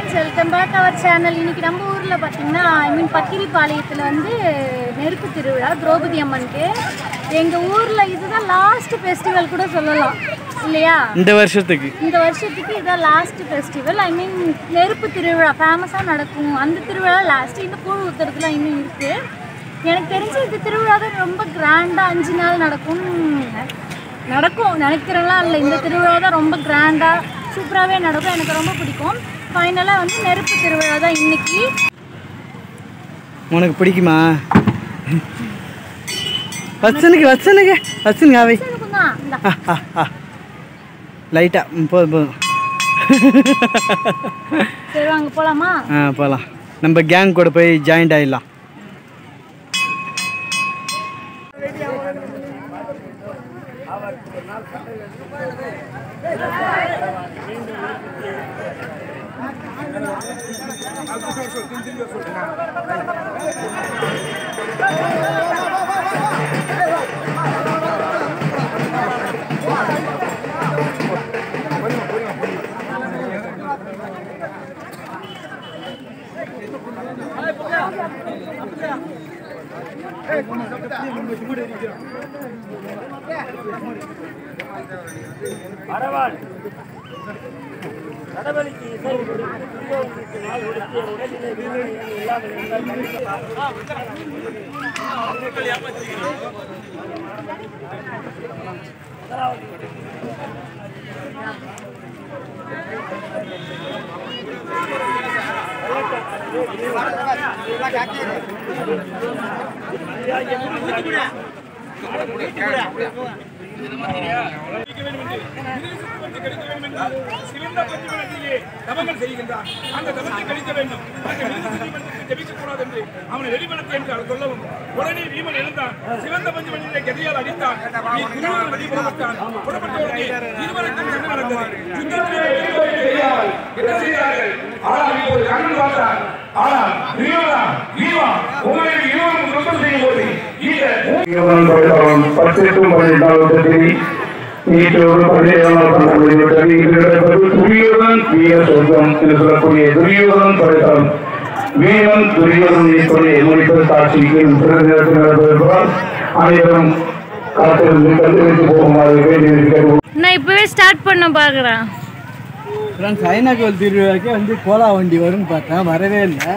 friends, welcome back to our channel. இன்னைக்கு நம்ம ஊர்ல பாத்தீங்கன்னா பக்கிரிபாளையத்துல வந்து நெருப்பு திருவிழா திரௌபதி அம்மனுக்கு. எங்க ஊர்ல இதுதான் லாஸ்ட் ஃபெஸ்டிவல் கூட சொல்லலாம் இல்லையா? இந்த வருஷத்துக்கு இதான் லாஸ்ட் ஃபெஸ்டிவல். நெருப்பு திருவிழா ஃபேமஸா நடக்கும். அந்த திருவிழா லாஸ்ட். இந்த கூழ் ஊத்துறதுல இன்னும் இருக்கு. எனக்கு தெரிஞ்சு இந்த திருவிழா தான் ரொம்ப கிராண்டா 5 நாள் நடக்கும் நினைக்கிறேன்லாம் இல்லை. இந்த திருவிழா தான் ரொம்ப கிராண்டா சூப்பராகவே நடக்கும். எனக்கு ரொம்ப பிடிக்கும். ஃபைனலாக வந்து நெருப்பு திருவிழா தான் இன்னைக்கு. உனக்கு பிடிக்குமா? லைட்டா போதும். சரி வாங்க போகலாமா? போகலாம். நம்ம கேங் கூட போய் ஜாயிண்ட் ஆகிடலாம். நான் இப்பவே ஸ்டார்ட் பண்ண பாக்குறேன். ஐநாகோல் திருவிழாக்கே வந்து கோலா வண்டி வரும்னு பார்த்தேன், வரவே இல்லை.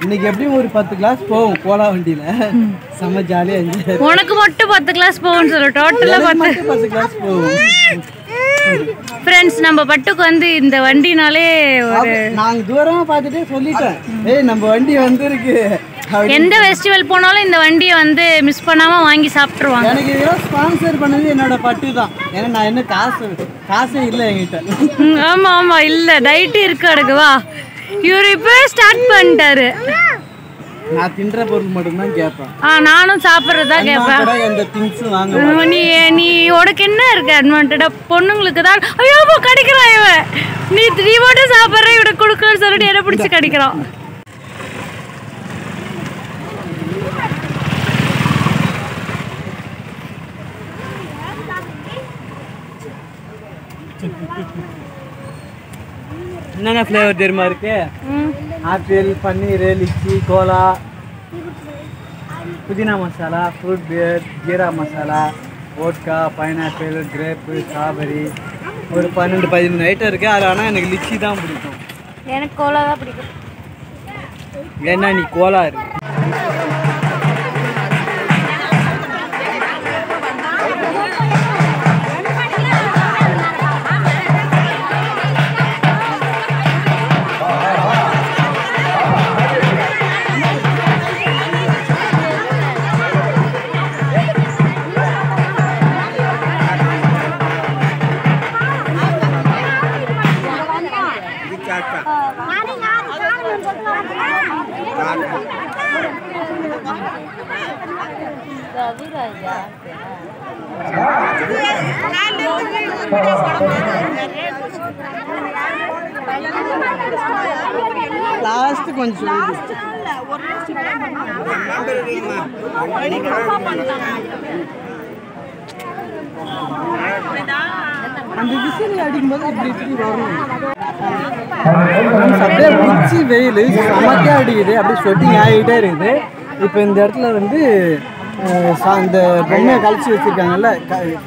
இன்னைக்கு எப்படியும் ஒரு 10 கிளாஸ் போகும் கோலா வண்டியில. செம்ம ஜாலியா இருந்துச்சு. உனக்கு மட்டும் 10 கிளாஸ் போகும்னு சொல்ல, டோட்டலா 10 கிளாஸ் போகும். ஃப்ரெண்ட்ஸ், நம்ம பட்டுக்கு வந்து இந்த வண்டினாலே நாங்க தூரமா பார்த்துட்டே சொல்லிட்டேன், ஏய் நம்ம வண்டி வந்திருக்கு. எந்த ஃபெஸ்டிவல் போனாலும் இந்த வண்டியை வந்து மிஸ் பண்ணாம வாங்கி சாப்பிட்டுருவாங்க. எனக்கு இதெல்லாம் ஸ்பான்சர் பண்ணது என்னோட பட்டு தான். ஏன்னா நான் என்ன காசே இல்லை என்கிட்ட. ஆமா ஆமா இல்ல, டைட் இருக்கு அடுக்குவா. இவரு இப்போ ஸ்டார்ட் பண்ணிட்டாரு. நான் தின்ற பொருள் மட்டும் தான் கேட்பேன். நானும் சாப்பிட்றதா கேட்பேன். எந்த திங்ஸும் வாங்க நீ உனக்கு என்ன இருக்கு அட்வான்டேஜா? பொண்ணுங்களுக்கு தான் ஐயோ கடிக்கிறான் இவன். நீ மட்டும் சாப்பிட்ற, இவனை கொடுக்கணும்னு சொல்லிட்டு என்ன பிடிச்சி கடிக்கிறான். என்னென்ன ஃப்ளேவர் தெரியுமா இருக்கு? ஆப்பிள், பன்னீர், லிச்சி, கோலா, புதினா மசாலா, ஃப்ரூட் பியர், ஜீரா masala, vodka, pineapple, grape, strawberry, ஒரு 12-13 ஐட்டம் இருக்குது. அது ஆனால் எனக்கு லிச்சி தான் பிடிக்கும். எனக்கு கோலா தான் பிடிக்கும். ஏன்னா நீ கோலா இருக்கு. லாஸ்ட் கொஞ்சம் அந்த விசில் அடிக்கும்போது இப்படி இப்படி வரும். அப்படியே உச்சி வெயில் சமத்தியாக அடிக்குது, அப்படியே ஸ்வெட்டிங் ஆகிட்டே இருக்குது. இப்போ இந்த இடத்துல வந்து இந்த பொம்மையை கழிச்சு வச்சுருக்காங்கல்ல,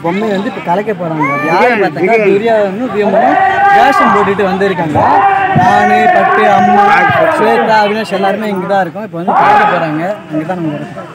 பொம்மையை வந்து இப்போ கலைக்க போகிறாங்க. யார் பார்த்தாக்கா துரியாதனும் பீமனும் வேஷம் போட்டுட்டு வந்திருக்காங்க. நான், பட்டு, அம்மா, ஸ்வேதா, அவினாஷ் எல்லாருமே இங்கே தான் இருக்கோம். இப்போ வந்து கலைக்க போகிறாங்க. இங்கே தான் நம்ம இருக்கோம்.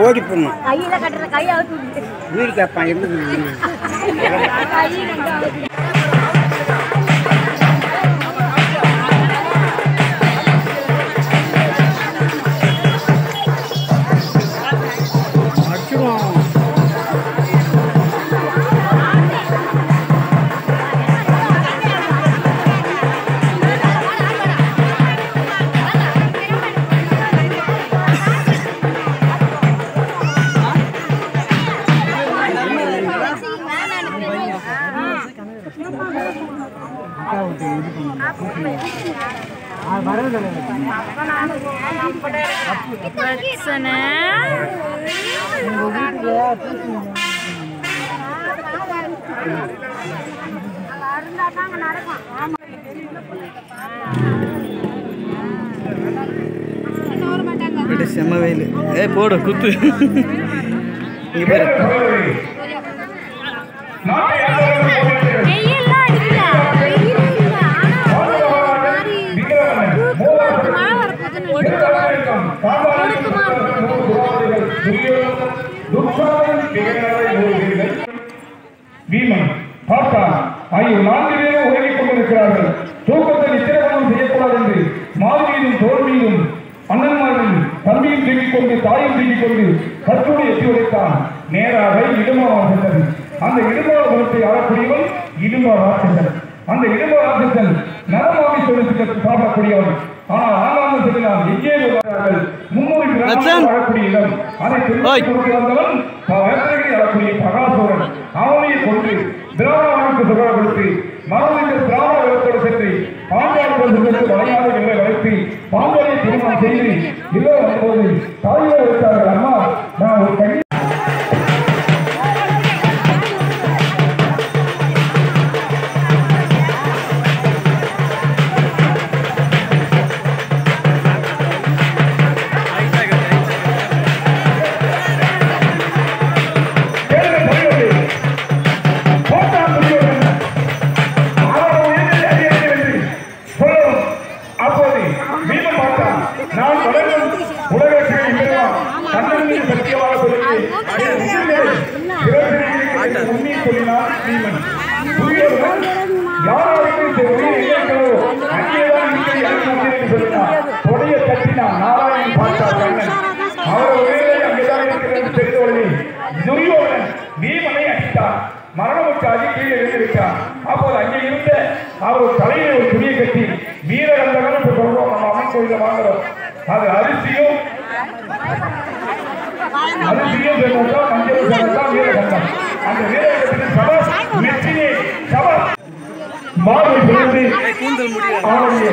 ஓடி போடணும் கையில கட்டுற கையாவது வீடு கேட்பான் என்ன செம்ம வெயில். போடு குத்து. இங்க பாரு. பீமன் பார்த்தான். ஐயோ, 4 பேரும் உறங்கிக் கொண்டிருக்கிறார்கள். தூக்கத்தை நித்திரவனம் செய்யக்கூடாது என்று மால் மீதும் தோல் மீதும் அண்ணன்மார்கள் தம்பியும் தூக்கிக் கொண்டு தாயும் தூக்கிக் கொண்டு கற்றோடு எட்டி உடைத்தான். நேராக இடுமாவா சென்றது. அந்த இடுமாவ குலத்தை ஆளக்கூடியவன் இடுமா ராட்சசன். அந்த இடுமா ராட்சசன் நரமாமி சொல்லுக்கு சாப்பிடக்கூடியவன். ஆனால் ஆனாலும் செல்லினால் எங்கே வருவார்கள்? 300 கிராமம் வாழக்கூடிய இடம். அதை கொடுத்து வந்தவன் வாழக்கூடிய பகாசோரன். அவனையை கொண்டு திராவிட சுகர கொடுத்து மறுபடியும் திராவிட விளக்கோடு சென்று பாஞ்சாலத்தில் வளையாத இல்லை வளைத்து பாஞ்சாலியை திருமணம் செய்து இல்லை வரும்போது தாயை வைத்தார்கள். அம்மா, நான் ஒரு கை பீமனை அடித்தார். மரணமுக்காக கீழே எழுந்திருக்கார். அப்போது அங்கே இருந்த அவர் தலையை ஒரு துணியை கட்டி வீரகந்தகன் சொல்றோம். நம்ம அம்மன் கோயில வாங்குறோம். அது அரிசியும் மஞ்சள் வீரகந்தம். அந்த வீரகந்தத்தின் சபஸ் வெற்றியே சபஸ் மாலை பிறந்து கூந்தல் முடிவாங்க.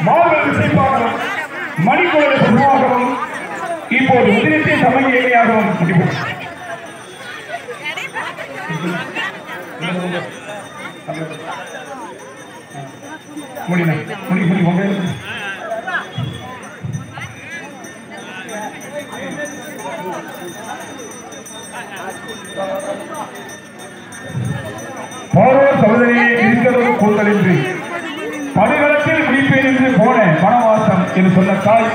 மாவட்ட விசைப்பாகவும் மணிக்குழல் சமூகமாகவும் இப்போது உதிரத்தை சமநிலையாகவும் முடிவு போரோர் சகோதரியை இருக்கிறது கூந்தலின்றி படுகளத்தில் முடிப்பேன் என்று போன வனவாசம் என்று சொன்ன தாய்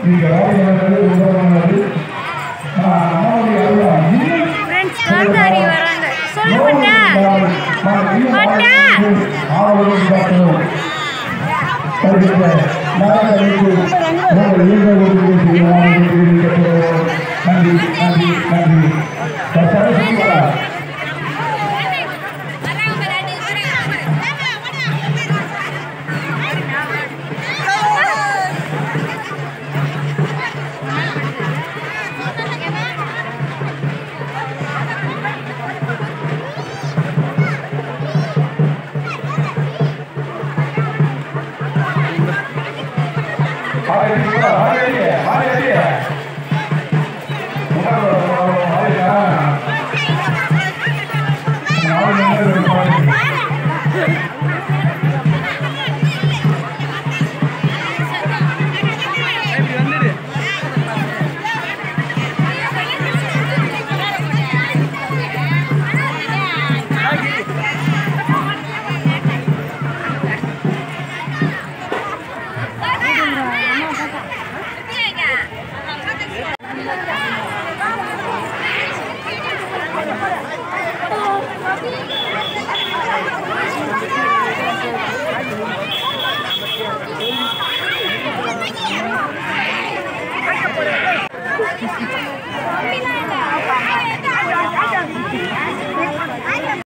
நீங்க வாரியானது உருவானது மாணவி அருளா ஃப்ரெண்ட்ஸ் காந்தாரி வராங்க சொல்லு பட்டா பட்டா ஆவலும் பார்த்தோம் நன்றி நன்றி நன்றி